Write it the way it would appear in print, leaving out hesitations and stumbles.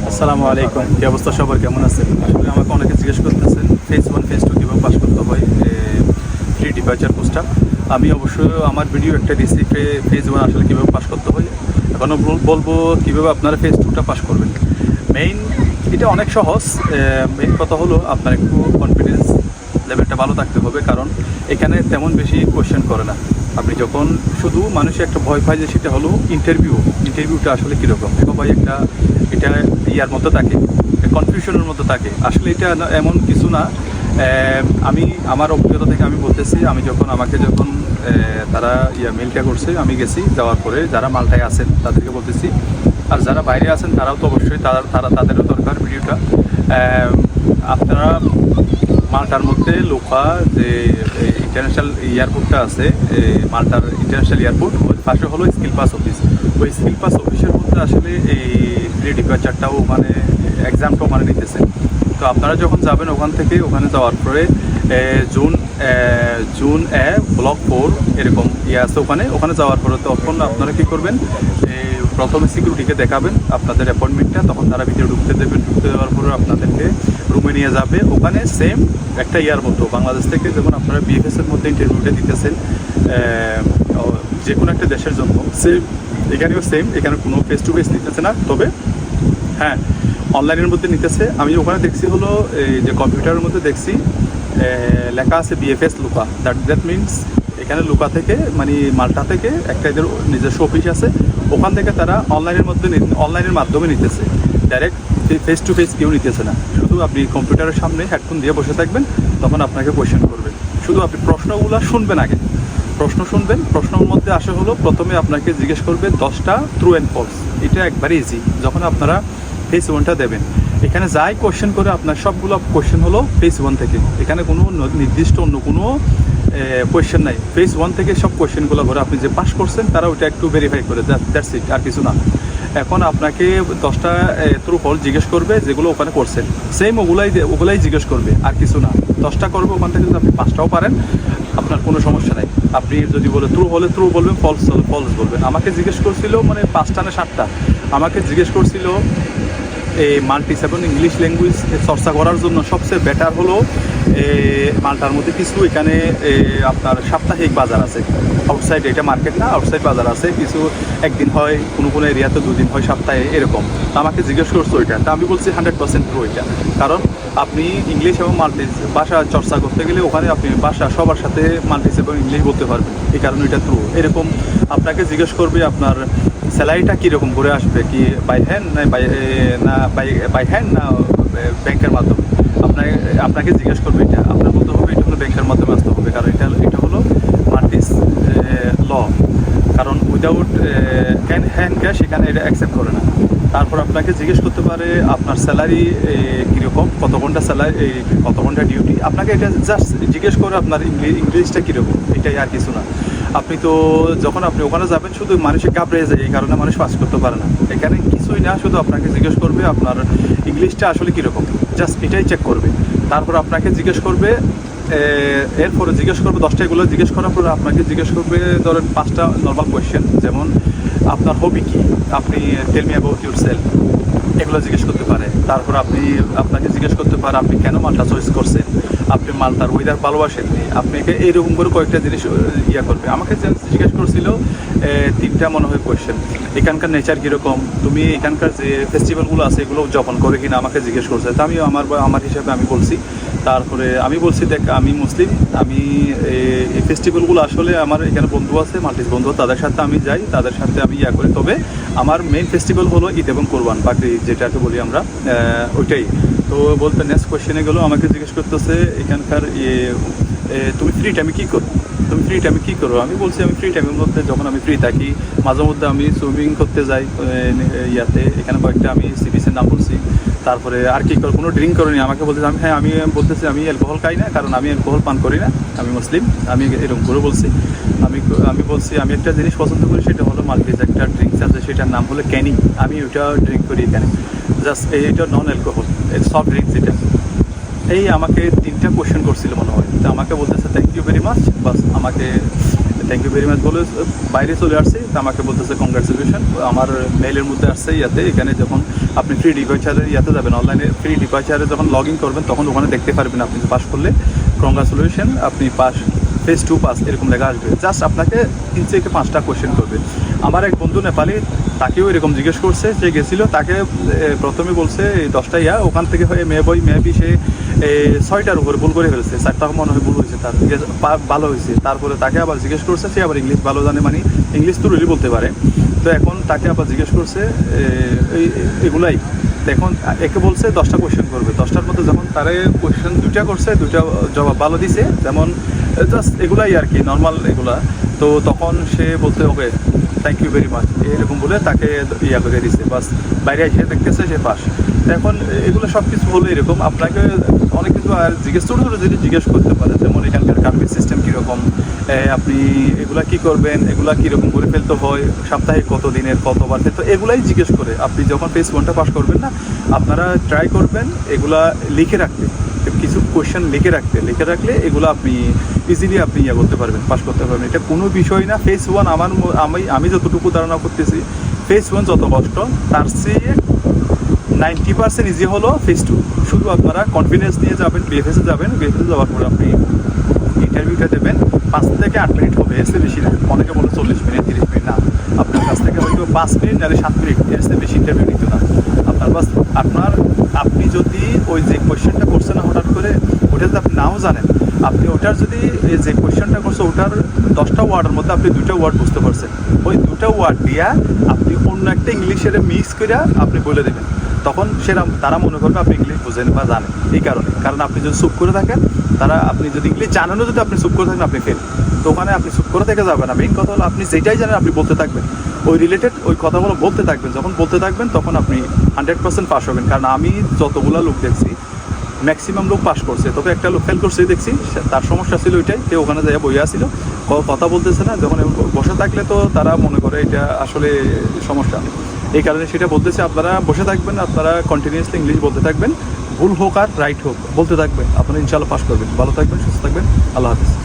আসসালামু আলাইকুম, কি অবস্থা সবার, কেমন আছেন? আসলে আমাকে অনেকে জিজ্ঞেস করতেছেন ফেজ 1 ফেজ 2 কীভাবে পাস করতে হয় ফ্রি ডিপার্চার কোর্সটা। আমি অবশ্যই আমার ভিডিও একটা দিচ্ছি ফেজ 1 আসলে কীভাবে পাস করতে হয়। এখনও বলবো কীভাবে আপনারা ফেজ 2টা পাস করবেন। মেইন এটা অনেক সহজ। মেইন কথা হলো আপনার একটু কনফিডেন্স লেভেলটা ভালো থাকতে হবে, কারণ এখানে তেমন বেশি কোয়েশ্চেন করে না। আপনি যখন শুধু মানুষের একটা ভয় পায় যে সেটা হলো ইন্টারভিউটা আসলে কীরকম, দেখো ভাই এটা ইয়ার মতো থাকে, কনফিউশনের মতো থাকে। আসলে এটা এমন কিছু না। আমি আমার অভিজ্ঞতা থেকে আমি বলতেছি, আমি যখন তারা মেলটা করছে, আমি গেছি, যাওয়ার পরে যারা মালটায় আছেন তাদেরকে বলতেছি, আর যারা বাইরে আছেন তারাও তো অবশ্যই তাদেরও দরকার ভিডিওটা। আপনারা মাল্টার মধ্যে লোকা যে ইন্টারন্যাশনাল এয়ারপোর্টটা আছে, মাল্টার ইন্টারন্যাশনাল এয়ারপোর্ট, ওই পাশে হলো স্কিল পাস অফিস। ওই স্কিল পাস অফিসের মধ্যে আসলে এই প্রি ডিপার্চারটাও মানে এক্সামটাও মানে নিতেছে। তো আপনারা যখন যাবেন ওখান থেকে, ওখানে যাওয়ার পরে জুন ব্লক 4 এরকম আছে, ওখানে যাওয়ার পরে তখন আপনারা কী করবেন, প্রথমে সিকিউরিটিকে দেখাবেন আপনাদের অ্যাপয়েন্টমেন্টটা, তখন তারা ভিতরে ঢুকতে দেওয়ার পরে আপনাদেরকে রুমে নিয়ে যাবে। ওখানে সেম একটা ইয়ার মতো বাংলাদেশ থেকে যেমন আপনারা বিএফএসের মধ্যে ইন্টারভিউটা দিতেছেন যে কোনো একটা দেশের জন্য, সেম এখানেও সেম। এখানে কোনো ফেস টু ফেস নিতেছে না, তবে হ্যাঁ অনলাইনের মধ্যে নিতেছে। আমি ওখানে দেখছি হলো এই যে কম্পিউটারের মধ্যে দেখছি লেখা আছে বিএফএস লুকা। দ্যাট মিনস এখানে লুকা থেকে মানে মাল্টা থেকে একটা এদের নিজস্ব অফিস আছে, ওখান থেকে তারা অনলাইনের মাধ্যমে নিতেছে। ডাইরেক্ট ফেস টু ফেস কেউ নিতেছে না। শুধু আপনি কম্পিউটারের সামনে হেডফোন দিয়ে বসে থাকবেন, তখন আপনাকে কোয়েশ্চেন করবে। শুধু আপনি প্রশ্নগুলো শুনবেন, আগে প্রশ্ন শুনবেন। প্রশ্নের মধ্যে আসে হলো প্রথমে আপনাকে জিজ্ঞেস করবে 10টা ট্রু অ্যান্ড ফলস। এটা একবারে ইজি। যখন আপনারা ফেজ 1টা দেবেন, এখানে যাই কোয়েশ্চেন করে আপনার সবগুলো কোয়েশ্চেন হলো ফেজ 1 থেকে। এখানে কোনো নির্দিষ্ট অন্য কোনো কোয়েশ্চেন নাই। ফেজ 1 থেকে সব কোয়েশ্চেনগুলো করে আপনি যে পাস করছেন তারা ওইটা একটু ভেরিফাই করে, দ্যাটস ইট, আর কিছু না। এখন আপনাকে 10টা ট্রু ফলস জিজ্ঞেস করবে যেগুলো ওখানে করছেন, সেম ওগুলাই জিজ্ঞেস করবে, আর কিছু না। 10টা করবে, ওখান থেকে যদি আপনি 5টাও পারেন আপনার কোনো সমস্যা নাই। আপনি যদি বলে ট্রু হলে ট্রু বলবেন, ফলস হলে ফলস বলবেন। আমাকে জিজ্ঞেস করছিল মানে 5টা না 7টা আমাকে জিজ্ঞেস করছিল এই মাল্টি-7 ইংলিশ ল্যাঙ্গুয়েজ চর্চা করার জন্য সবচেয়ে বেটার হলো মাল্টার মধ্যে কিছু এখানে আপনার সাপ্তাহিক বাজার আছে। আউটসাইড, এটা মার্কেট না, আউটসাইড বাজার আছে কিছু। একদিন হয় কোনো এরিয়াতে, 2 দিন হয় সপ্তাহে, এরকম। তো আমাকে জিজ্ঞেস করছো ওইটা, তা আমি বলছি 100% ট্রু ওইটা। কারণ আপনি ইংলিশ এবং ভাষা চর্চা করতে গেলে ওখানে আপনি সবার সাথে মাল্টি-7 ইংলিশ বলতে পারবেন, এই কারণে এটা ট্রু। এরকম আপনাকে জিজ্ঞেস করবে আপনার স্যালারিটা কীরকম করে আসবে, কি বাই হ্যান্ড না বাই হ্যান্ড না ব্যাংকের মাধ্যমে। আপনাকে জিজ্ঞেস করবে এটা, আপনার বলতে হবে এটা হলো ব্যাংকের মাধ্যমে আসতে হবে, কারণ এটা হলো মাল্টিস ল। কারণ উইদাউট হ্যান্ড ক্যাশ এখানে এটা অ্যাকসেপ্ট করে না। তারপর আপনাকে জিজ্ঞেস করতে পারে আপনার স্যালারি কীরকম, কত ঘন্টা ডিউটি। আপনাকে এটা জাস্ট জিজ্ঞেস করে আপনার ইংলিশটা কীরকম, এটাই, আর কিছু না। আপনি তো যখন আপনি ওখানে যাবেন শুধু মানুষের ঘাবড়ে যায়, এই কারণে মানুষ পাস করতে পারে না। এখানে কিছুই না, শুধু আপনাকে জিজ্ঞেস করবে আপনার ইংলিশটা আসলে কীরকম, জাস্ট এটাই চেক করবে। তারপর আপনাকে জিজ্ঞেস করবে, এরপরে জিজ্ঞেস করবে 10টা। এগুলো জিজ্ঞেস করার পরে আপনাকে জিজ্ঞেস করবে ধরেন 5টা নর্মাল কোয়েশ্চেন, যেমন আপনার হবি কী, আপনি tell me about yourself, এগুলো জিজ্ঞেস করতে পারে। তারপর আপনাকে জিজ্ঞেস করতে পারে আপনি কেন মালটা চয়েস করছেন, আপনি মালটার ওয়েদার ভালোবাসেননি, আপনাকে এইরকম করে কয়েকটা জিনিস করবে। আমাকে জিজ্ঞেস করছিল 3টা মনে হয় কোয়েশ্চেন। এখানকার নেচার কীরকম, তুমি এখানকার যে ফেস্টিভ্যালগুলো আছে এগুলো উদযাপন করে কিনা আমাকে জিজ্ঞেস করছে। তা আমিও আমার হিসাবে আমি বলছি। তারপরে আমি বলছি দেখ আমি মুসলিম, আমি এই ফেস্টিভ্যালগুলো আসলে আমার এখানে বন্ধু আছে, মাল্টিস বন্ধু, তাদের সাথে আমি যাই, তাদের সাথে আমি করি। তবে আমার মেইন ফেস্টিভ্যাল হলো ঈদ এবং কোরবান, বাকরি যেটাকে বলি আমরা, ওইটাই। তো বলতে নেক্সট কোয়েশ্চেনে গেলো, আমাকে জিজ্ঞেস করতেছে এখানকার তুমি ফ্রি টাইমে কী করো। আমি বলছি আমি ফ্রি টাইমের মধ্যে যখন আমি ফ্রি থাকি মাঝে মধ্যে আমি সুইমিং করতে যাই এখানে কয়েকটা আমি সি বিচের নাম বলছি। তারপরে আর কি কোনো ড্রিঙ্ক করিনি। আমাকে বলতেছি আমি বলতেছি আমি অ্যালকোহল খাই না, কারণ আমি অ্যালকোহল পান করি না, আমি মুসলিম। আমি এরকম করে বলছি। আমি বলছি আমি একটা জিনিস পছন্দ করি, সেটা হলো মাল্টিস একটা ড্রিঙ্কস আছে, সেটার নাম হলো ক্যানি। আমি ওইটা ড্রিঙ্ক করি এখানে, জাস্ট এইটা নন অ্যালকোহল সফট ড্রিঙ্কস এটা। আমাকে 3টা কোয়েশ্চেন করছিল মনে হয়। তো আমাকে বলতেছে থ্যাংক ইউ ভেরি মাচ, বাস আমাকে থ্যাংক ইউ ভেরি মাচ বলে বাইরে চলে আসছি। তো আমাকে বলতেছে কংগ্রাচুলেশন, আমার মেইলের মধ্যে আসছে ইয়াতে, এখানে যখন আপনি ফ্রি ডিপার্চারের ইয়াতে যাবেন, অনলাইনে ফ্রি ডিপার্চারে যখন লগ ইন করবেন তখন ওখানে দেখতে পারবেন আপনি পাস করলে কংগ্রাচুলেশন আপনি পাস, ফেজ 2 পাস এরকম লেখা আসবে। জাস্ট আপনাকে 3 থেকে 5টা কোয়েশ্চেন করবে। আমার এক বন্ধু নেপালি, তাকেও এরকম জিজ্ঞেস করছে, সে গেছিলো, তাকে প্রথমে বলছে এই 10টা ইয়া, ওখান থেকে হয়ে মেবি সে 6টার উপরে ভুল করে ফেলছে, 4টা মনে হয় ভুল হয়েছে, তার ভালো হয়েছে। তারপরে তাকে আবার জিজ্ঞেস করছে, সে আবার ইংলিশ ভালো জানে, মানে ইংলিশ তো রুলি বলতে পারে। তো এখন তাকে আবার জিজ্ঞেস করছে এগুলাই। এখন একে বলছে 10টা কোয়েশ্চেন করবে, 10টার মধ্যে যখন তারে কোয়েশ্চেন 2টা করছে, 2টা জবাব ভালো দিছে, যেমন জাস্ট এগুলাই আর কি নর্মাল এগুলা। তো তখন সে বলতে okay thank you very much এরকম বলে তাকে ইয়া করে দিছে, বাস বাইরে এসে দেখতেছে সে পাস। এখন এগুলো সব কিছু হলো এরকম, আপনাকে অনেক কিছু আর ছোটো ছোটো জিনিস জিজ্ঞেস করতে পারে, যেমন এখানকার কার্পেট সিস্টেম কীরকম, আপনি এগুলা কী করবেন, এগুলা কীরকম করে ফেলতে হয়, সাপ্তাহিক কত দিনের কতবার, তো এগুলাই জিজ্ঞেস করে। আপনি যখন ফেজ 1টা পাস করবেন না, আপনারা ট্রাই করবেন এগুলা লিখে রাখতে, কিছু কোয়েশ্চেন লিখে রাখলে এগুলো আপনি ইজিলি আপনি ইয়ে করতে পারবেন, পাস করতে পারবেন। এটা কোনো বিষয় না। ফেজ 1 আমি যতটুকু ধারণা করতেছি, ফেজ 1 যত কষ্ট তার চেয়ে 90% ইজি হলো ফেজ 2। শুধু আপনারা কনফিডেন্স নিয়ে যাবেন, বিএফএসে যাবেন, বিএফএসে যাওয়ার পরে আপনি ইন্টারভিউটা দেবেন। 5 থেকে 8 মিনিট হবে, এর চেয়ে বেশি না। অনেকে বলে 40 মিনিট 30 মিনিট, না, আপনার কাছ থেকে হয়তো 5 মিনিট নাহলে 7 মিনিট, এর চেয়ে বেশি ইন্টারভিউ নিত না। আপনি যদি ওই যে কোয়েশ্চেনটা করছেন না হঠাৎ করে, ওটা যদি আপনি নাও জানেন, আপনি ওটার যদি যে কোয়েশ্চেনটা করছে ওটার 10টা ওয়ার্ডের মধ্যে আপনি 2টা ওয়ার্ড বুঝতে পারছেন, ওই 2টা ওয়ার্ড দিয়া আপনি অন্য একটা ইংলিশের মিক্স করে আপনি বলে দেবেন, তখন তারা মনে করবে আপনি ইংলিশ বোঝেন বা জানেন। এই কারণ আপনি যদি চুপ করে থাকেন, আপনি যদি ইংলিশ জানেনও, যদি আপনি চুপ করে থাকেন আপনি ফেল। তো ওখানে আপনি চুপ করে থেকে যাবেন না। মেইন কথা হলো আপনি যেটাই জানেন আপনি বলতে থাকবেন, ওই রিলেটেড ওই কথাগুলো বলতে থাকবেন। যখন বলতে থাকবেন তখন আপনি 100% পাস হবেন। কারণ আমি যতগুলো লোক দেখছি ম্যাক্সিমাম লোক পাস করছে, তবে একটা লোক ফেল করছে দেখছি, তার সমস্যা ছিল ওইটাই, কেউ ওখানে যাইয়া বইয়া ছিল, কথা বলতেছে না। যখন বসে থাকলে তো তারা মনে করে এটা আসলে সমস্যা, এই কারণে সেটা বলতেছে। আপনারা বসে থাকবেন, আপনারা কন্টিনিউয়াসলি ইংলিশ বলতে থাকবেন, ভুল হোক আর রাইট হোক বলতে থাকবেন, আপনারা ইনশাআল্লাহ পাস করবেন। ভালো থাকবেন, সুস্থ থাকবেন, আল্লাহ হাফিজ।